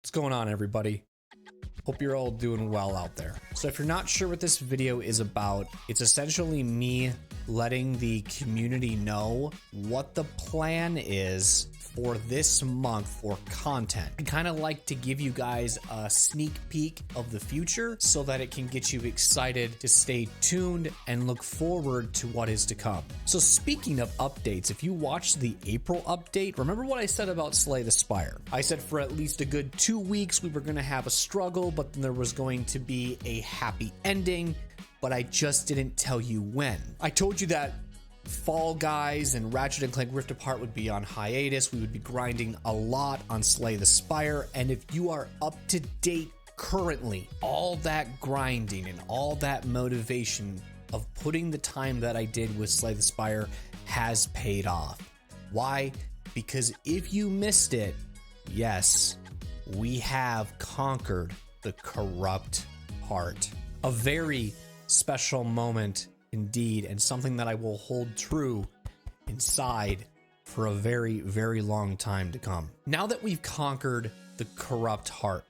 What's going on, everybody? Hope you're all doing well out there. So if you're not sure what this video is about, it's essentially me letting the community know what the plan is for this month for content. I kind of like to give you guys a sneak peek of the future so that it can get you excited to stay tuned and look forward to what is to come. So speaking of updates, if you watched the April update, remember what I said about Slay the Spire? I said for at least a good 2 weeks we were going to have a struggle, but then there was going to be a happy ending, but I just didn't tell you when. I told you that Fall Guys and Ratchet & Clank Rift Apart would be on hiatus. We would be grinding a lot on Slay the Spire. And if you are up to date currently, all that grinding and all that motivation of putting the time that I did with Slay the Spire has paid off. Why? Because if you missed it, yes, we have conquered the corrupt heart. A very special moment indeed, and something that I will hold true inside for a very, very long time to come. Now that we've conquered the corrupt heart,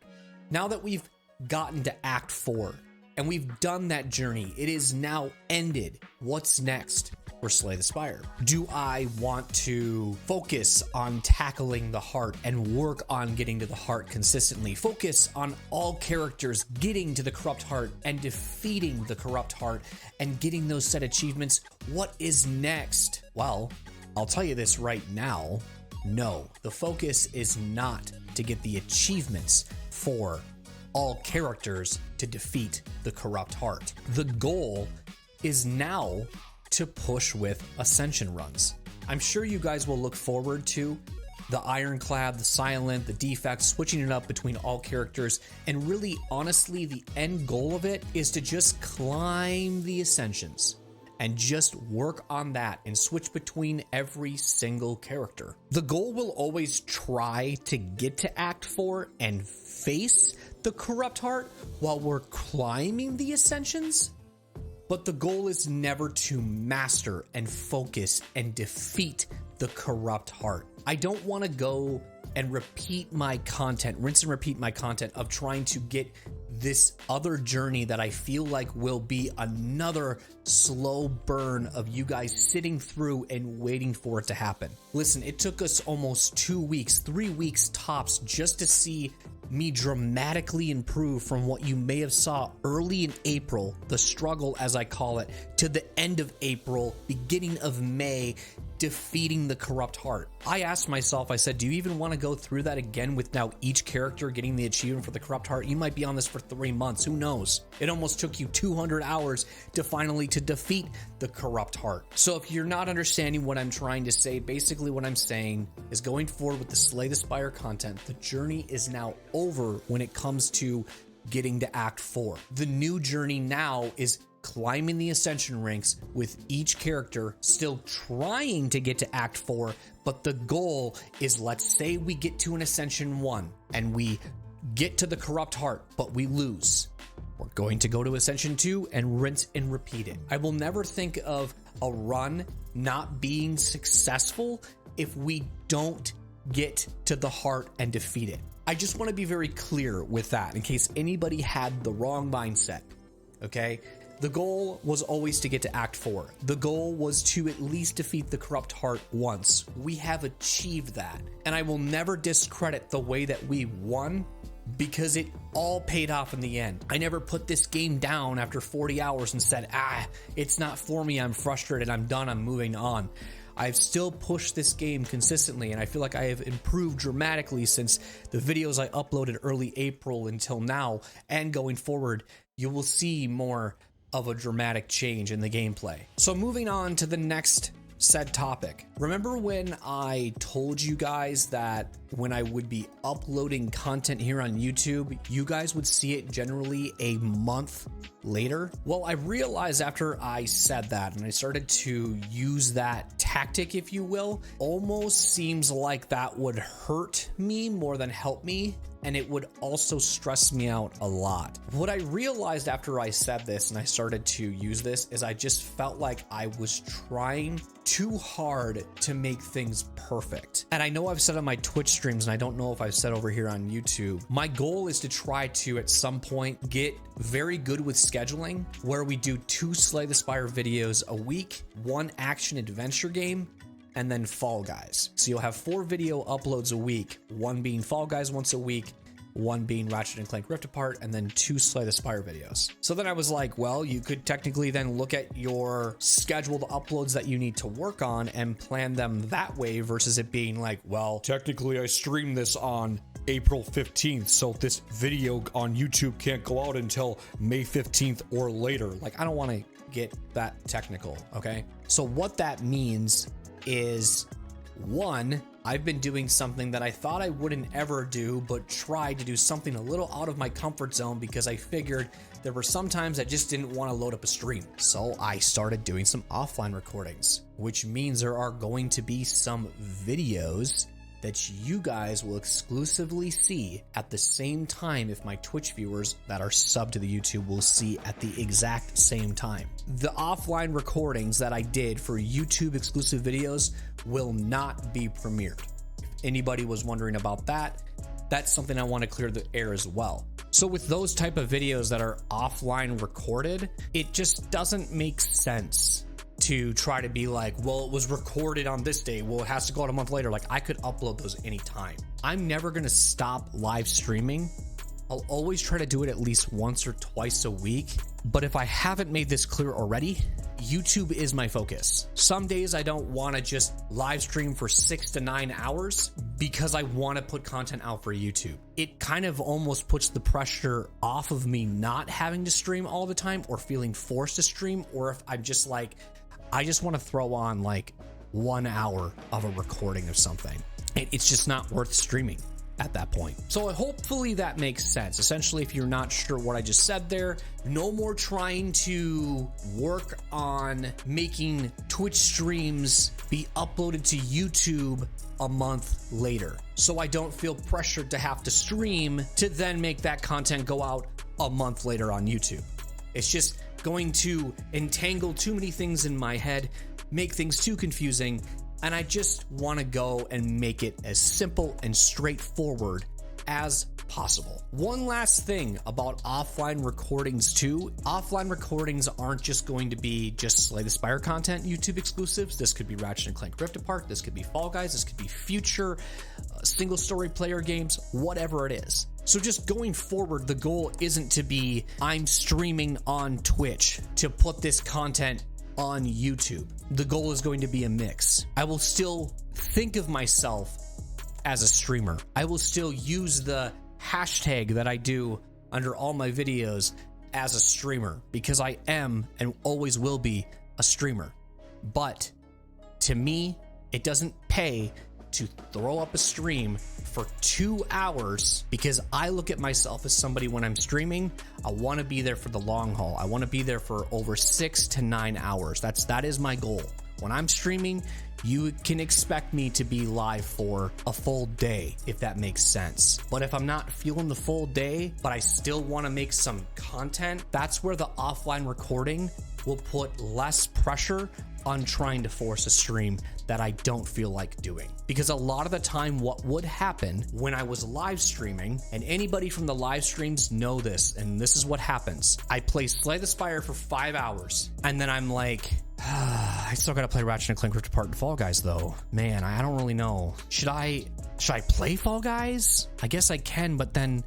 now that we've gotten to Act 4, and we've done that journey, it is now ended. What's next for Slay the Spire? Do I want to focus on tackling the heart and work on getting to the heart consistently? Focus on all characters getting to the corrupt heart and defeating the corrupt heart and getting those set achievements? What is next? Well, I'll tell you this right now. No, the focus is not to get the achievements for all characters to defeat the corrupt heart. The goal is now to push with Ascension runs. I'm sure you guys will look forward to the Ironclad, the Silent, the Defect, switching it up between all characters, and really, honestly, the end goal of it is to just climb the Ascensions and just work on that and switch between every single character. The goal will always try to get to Act 4 and face the corrupt heart while we're climbing the Ascensions. But the goal is never to master and focus and defeat the corrupt heart. I don't want to go and repeat my content, rinse and repeat my content of trying to get this other journey that I feel like will be another slow burn of you guys sitting through and waiting for it to happen. Listen, it took us almost 2 weeks, 3 weeks tops just to see me dramatically improve from what you may have saw early in April, the struggle as I call it, to the end of April, beginning of May, defeating the corrupt heart. I asked myself, I said, do you even want to go through that again with now each character getting the achievement for the corrupt heart? You might be on this for 3 months, who knows? It almost took you 200 hours to finally to defeat the corrupt heart. So if you're not understanding what I'm trying to say, basically what I'm saying is going forward with the Slay the Spire content, the journey is now over when it comes to getting to Act 4. The new journey now is climbing the Ascension ranks with each character still trying to get to Act 4, but the goal is, let's say we get to an Ascension 1 and we get to the corrupt heart, but we lose. We're going to go to Ascension 2 and rinse and repeat it. I will never think of a run not being successful if we don't get to the heart and defeat it. I just want to be very clear with that in case anybody had the wrong mindset, okay? The goal was always to get to Act 4. The goal was to at least defeat the corrupt heart once. We have achieved that. And I will never discredit the way that we won because it all paid off in the end. I never put this game down after 40 hours and said, it's not for me, I'm frustrated, I'm done, I'm moving on. I've still pushed this game consistently, and I feel like I have improved dramatically since the videos I uploaded early April until now, and going forward, you will see more of a dramatic change in the gameplay. So moving on to the next said topic. Remember when I told you guys that when I would be uploading content here on YouTube, you guys would see it generally a month later? Well, I realized after I said that and I started to use that tactic, if you will, almost seems like that would hurt me more than help me. and it would also stress me out a lot. What I realized after I said this and I started to use this is I just felt like I was trying too hard to make things perfect. And I know I've said on my Twitch streams, and I don't know if I've said over here on YouTube, my goal is to try to at some point get very good with scheduling, where we do 2 Slay the Spire videos a week, 1 action adventure game, and then Fall Guys. So you'll have 4 video uploads a week, 1 being Fall Guys once a week, 1 being Ratchet and Clank Rift Apart, and then 2 Slay the Spire videos. So then I was like, well, you could technically then look at your scheduled uploads that you need to work on and plan them that way versus it being like, well, technically I streamed this on April 15th, so this video on YouTube can't go out until May 15th or later. Like, I don't want to get that technical, okay? So what that means is, 1, I've been doing something that I thought I wouldn't ever do, but tried to do something a little out of my comfort zone because I figured there were some times I just didn't want to load up a stream. So I started doing some offline recordings, which means there are going to be some videos that you guys will exclusively see at the same time if my Twitch viewers that are subbed to the YouTube will see at the exact same time. The offline recordings that I did for YouTube exclusive videos will not be premiered. If anybody was wondering about that, that's something I want to clear the air as well. So with those type of videos that are offline recorded, it just doesn't make sense to try to be like, well, it was recorded on this day, well, it has to go out a month later. Like, I could upload those anytime. I'm never going to stop live streaming. I'll always try to do it at least once or twice a week. But if I haven't made this clear already, YouTube is my focus. Some days I don't want to just live stream for 6 to 9 hours because I want to put content out for YouTube. It kind of almost puts the pressure off of me not having to stream all the time or feeling forced to stream, or if I'm just like, I just want to throw on like 1 hour of a recording of something. It's just not worth streaming at that point. So hopefully that makes sense. Essentially, if you're not sure what I just said there, no more trying to work on making Twitch streams be uploaded to YouTube a month later. So I don't feel pressured to have to stream to then make that content go out a month later on YouTube. It's just going to entangle too many things in my head, make things too confusing, and I just want to go and make it as simple and straightforward as possible. One last thing about offline recordings too. Offline recordings aren't just going to be just Slay the Spire content, YouTube exclusives. This could be Ratchet and Clank Rift Apart. This could be Fall Guys. This could be future single story player games, whatever it is. So just going forward, the goal isn't to be I'm streaming on Twitch to put this content on YouTube. The goal is going to be a mix. I will still think of myself as a streamer. I will still use the hashtag that I do under all my videos as a streamer because I am and always will be a streamer. But to me, it doesn't pay to throw up a stream for 2 hours because I look at myself as somebody when I'm streaming, I want to be there for the long haul. I want to be there for over 6 to 9 hours. That is my goal. When I'm streaming, you can expect me to be live for a full day, if that makes sense. But if I'm not feeling the full day, but I still want to make some content, that's where the offline recording will put less pressure on trying to force a stream that I don't feel like doing. Because a lot of the time what would happen when I was live streaming, and anybody from the live streams know this, and this is what happens. I play Slay the Spire for 5 hours, and then I'm like, I still gotta play Ratchet and Clank Rift Apart and Fall Guys though. Man, I don't really know. Should I play Fall Guys? I guess I can, but then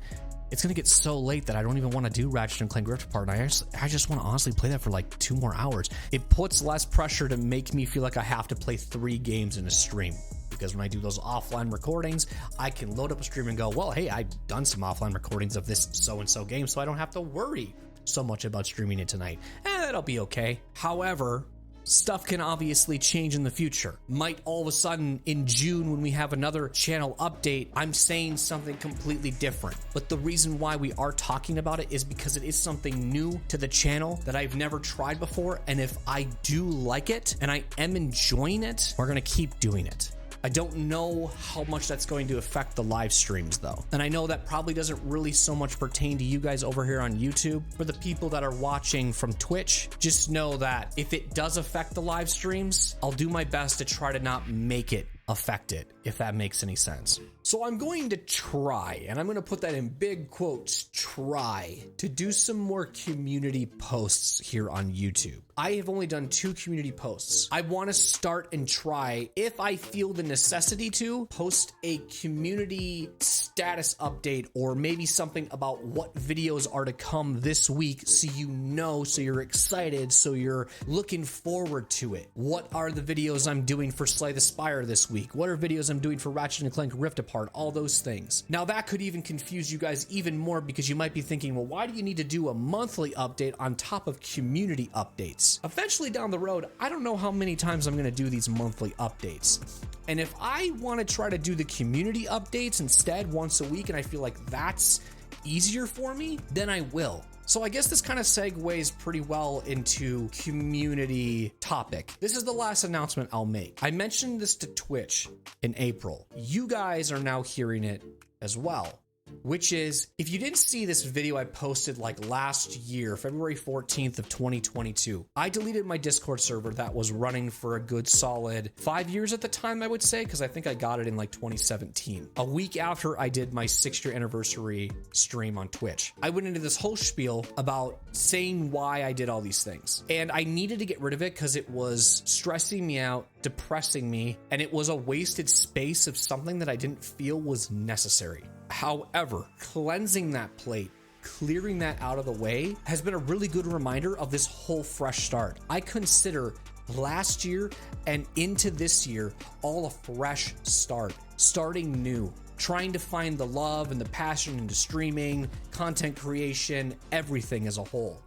it's gonna get so late that I don't even want to do Ratchet and Clank Rift Apart, and I just want to honestly play that for like 2 more hours. It puts less pressure to make me feel like I have to play 3 games in a stream. Because when I do those offline recordings, I can load up a stream and go, well, hey, I've done some offline recordings of this so-and-so game, so I don't have to worry so much about streaming it tonight. That'll be okay. However, stuff can obviously change in the future. Might all of a sudden in June when we have another channel update, I'm saying something completely different. But the reason why we are talking about it is because it is something new to the channel that I've never tried before. And if I do like it and I am enjoying it, we're going to keep doing it. I don't know how much that's going to affect the live streams though. And I know that probably doesn't really so much pertain to you guys over here on YouTube. For the people that are watching from Twitch, just know that if it does affect the live streams, I'll do my best to try to not make it affect it, if that makes any sense. So I'm going to try, and I'm going to put that in big quotes, try to do some more community posts here on YouTube. I have only done 2 community posts. I want to start and try, if I feel the necessity to, post a community status update or maybe something about what videos are to come this week so you know, so you're excited, so you're looking forward to it. What are the videos I'm doing for Slay the Spire this week? What are videos I'm doing for Ratchet & Clank Rift Apart? All those things. Now that could even confuse you guys even more because you might be thinking, well, why do you need to do a monthly update on top of community updates? Eventually down the road, I don't know how many times I'm going to do these monthly updates. And if I want to try to do the community updates instead once a week and I feel like that's easier for me, then I will. So I guess this kind of segues pretty well into community topic. This is the last announcement I'll make. I mentioned this to Twitch in April. You guys are now hearing it as well, which is, if you didn't see this video I posted like last year, February 14th of 2022, I deleted my Discord server that was running for a good solid 5 years at the time, I would say, because I think I got it in like 2017. A week after I did my 6-year anniversary stream on Twitch. I went into this whole spiel about saying why I did all these things. And I needed to get rid of it because it was stressing me out, depressing me, and it was a wasted space of something that I didn't feel was necessary. However, cleansing that plate, clearing that out of the way has been a really good reminder of this whole fresh start. I consider last year and into this year all a fresh start, starting new, trying to find the love and the passion into streaming, content creation, everything as a whole.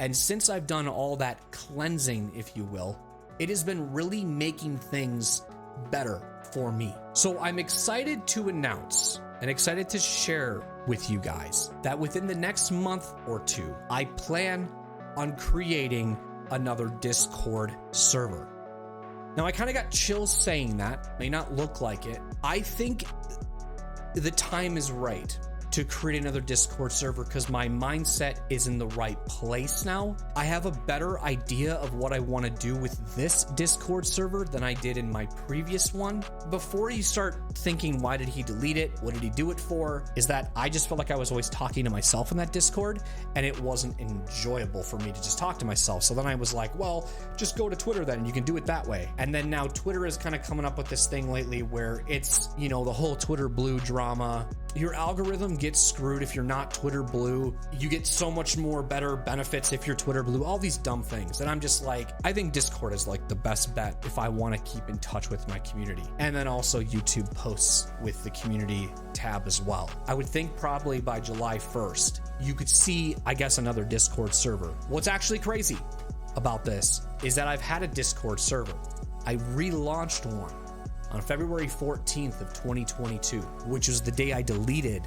And since I've done all that cleansing, if you will, it has been really making things better for me. So I'm excited to announce and excited to share with you guys that within the next month or 2, I plan on creating another Discord server. Now, I kind of got chills saying that, may not look like it. I think the time is right to create another Discord server because my mindset is in the right place now. I have a better idea of what I want to do with this Discord server than I did in my previous one. Before you start thinking, why did he delete it? What did he do it for? Is that I just felt like I was always talking to myself in that Discord and it wasn't enjoyable for me to just talk to myself. So then I was like, well, just go to Twitter then, you can do it that way. And then now Twitter is kind of coming up with this thing lately where it's, you know, the whole Twitter blue drama. Your algorithm gets screwed if you're not Twitter blue. You get so much more better benefits if you're Twitter blue, all these dumb things. And I'm just like, I think Discord is like the best bet if I want to keep in touch with my community. And then also YouTube posts with the community tab as well. I would think probably by July 1st, you could see, I guess, another Discord server. What's actually crazy about this is that I've had a Discord server. I relaunched one on February 14th of 2022, which was the day I deleted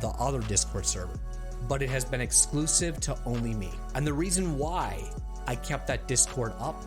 the other Discord server, but it has been exclusive to only me. And the reason why I kept that Discord up,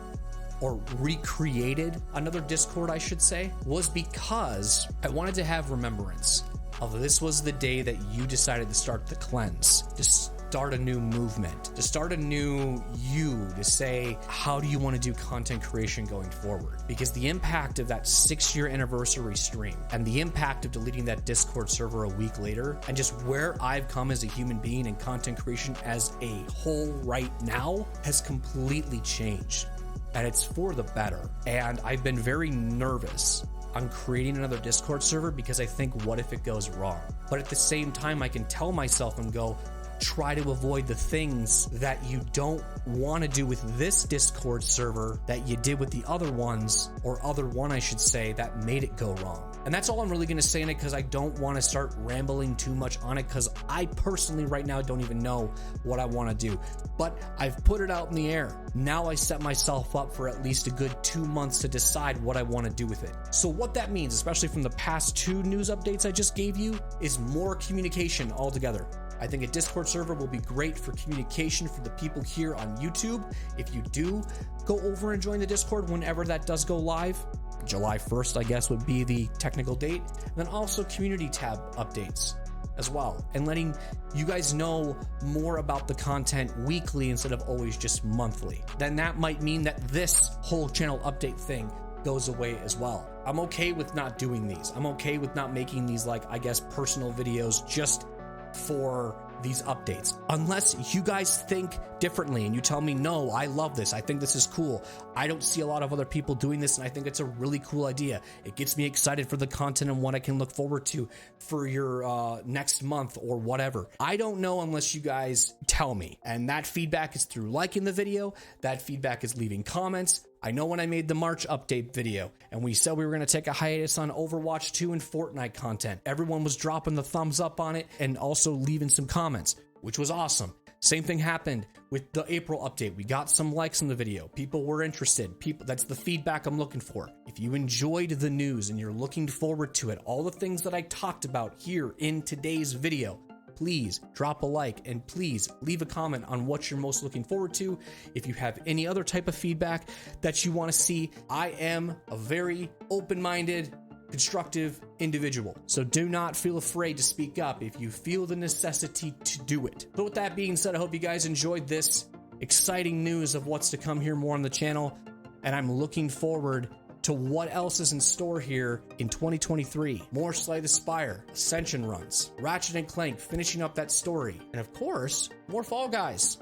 or recreated another Discord, I should say, was because I wanted to have remembrance of this was the day that you decided to start the cleanse, to start a new movement, to start a new you, to say, how do you want to do content creation going forward? Because the impact of that 6-year anniversary stream and the impact of deleting that Discord server a week later and just where I've come as a human being and content creation as a whole right now has completely changed. And it's for the better. And I've been very nervous on creating another Discord server because I think, what if it goes wrong? But at the same time, I can tell myself and go, try to avoid the things that you don't want to do with this Discord server that you did with the other ones, or other one, I should say, that made it go wrong. And that's all I'm really going to say in it because I don't want to start rambling too much on it because I personally right now don't even know what I want to do. But I've put it out in the air. Now I set myself up for at least a good 2 months to decide what I want to do with it. So what that means, especially from the past 2 news updates I just gave you, is more communication altogether. I think a Discord server will be great for communication for the people here on YouTube. If you do go over and join the Discord whenever that does go live, July 1st, I guess, would be the technical date. And then also community tab updates as well, and letting you guys know more about the content weekly instead of always just monthly. Then that might mean that this whole channel update thing goes away as well. I'm okay with not doing these. I'm okay with not making these, like, I guess, personal videos just for these updates, unless you guys think differently and you tell me, no, I love this, I think this is cool, I don't see a lot of other people doing this, and I think it's a really cool idea. It gets me excited for the content and what I can look forward to for your next month or whatever. I don't know unless you guys tell me, and that feedback is through liking the video, that feedback is leaving comments. I know when I made the March update video and we said we were going to take a hiatus on Overwatch 2 and Fortnite content, everyone was dropping the thumbs up on it and also leaving some comments, which was awesome. Same thing happened with the April update. We got some likes on the video. People were interested. That's the feedback I'm looking for. If you enjoyed the news and you're looking forward to it, all the things that I talked about here in today's video, please drop a like and please leave a comment on what you're most looking forward to. If you have any other type of feedback that you want to see, I am a very open-minded, constructive individual. So do not feel afraid to speak up if you feel the necessity to do it. But with that being said, I hope you guys enjoyed this exciting news of what's to come here more on the channel. And I'm looking forward to what else is in store here in 2023. More Slay the Spire, Ascension runs, Ratchet & Clank finishing up that story, and of course, more Fall Guys,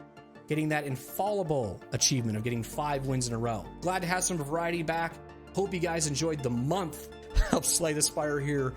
getting that infallible achievement of getting 5 wins in a row. Glad to have some variety back. Hope you guys enjoyed the month of Slay the Spire here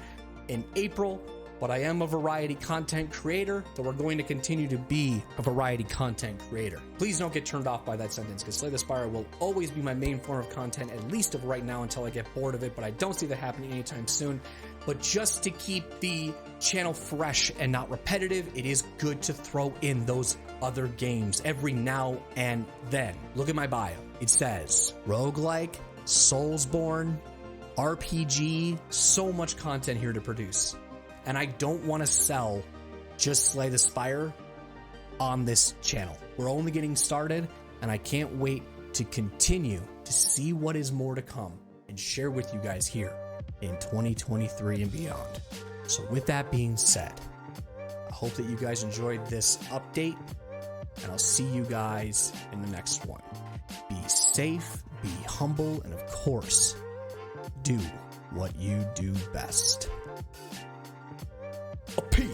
in April. But I am a variety content creator, so we're going to continue to be a variety content creator. Please don't get turned off by that sentence, because Slay the Spire will always be my main form of content, at least of right now until I get bored of it, but I don't see that happening anytime soon. But just to keep the channel fresh and not repetitive, it is good to throw in those other games every now and then. Look at my bio. It says roguelike, Soulsborne, RPG, so much content here to produce. And I don't want to sell just Slay the Spire on this channel. We're only getting started, and I can't wait to continue to see what is more to come and share with you guys here in 2023 and beyond. So with that being said, I hope that you guys enjoyed this update, and I'll see you guys in the next one. Be safe, be humble, and of course, do what you do best. A peace.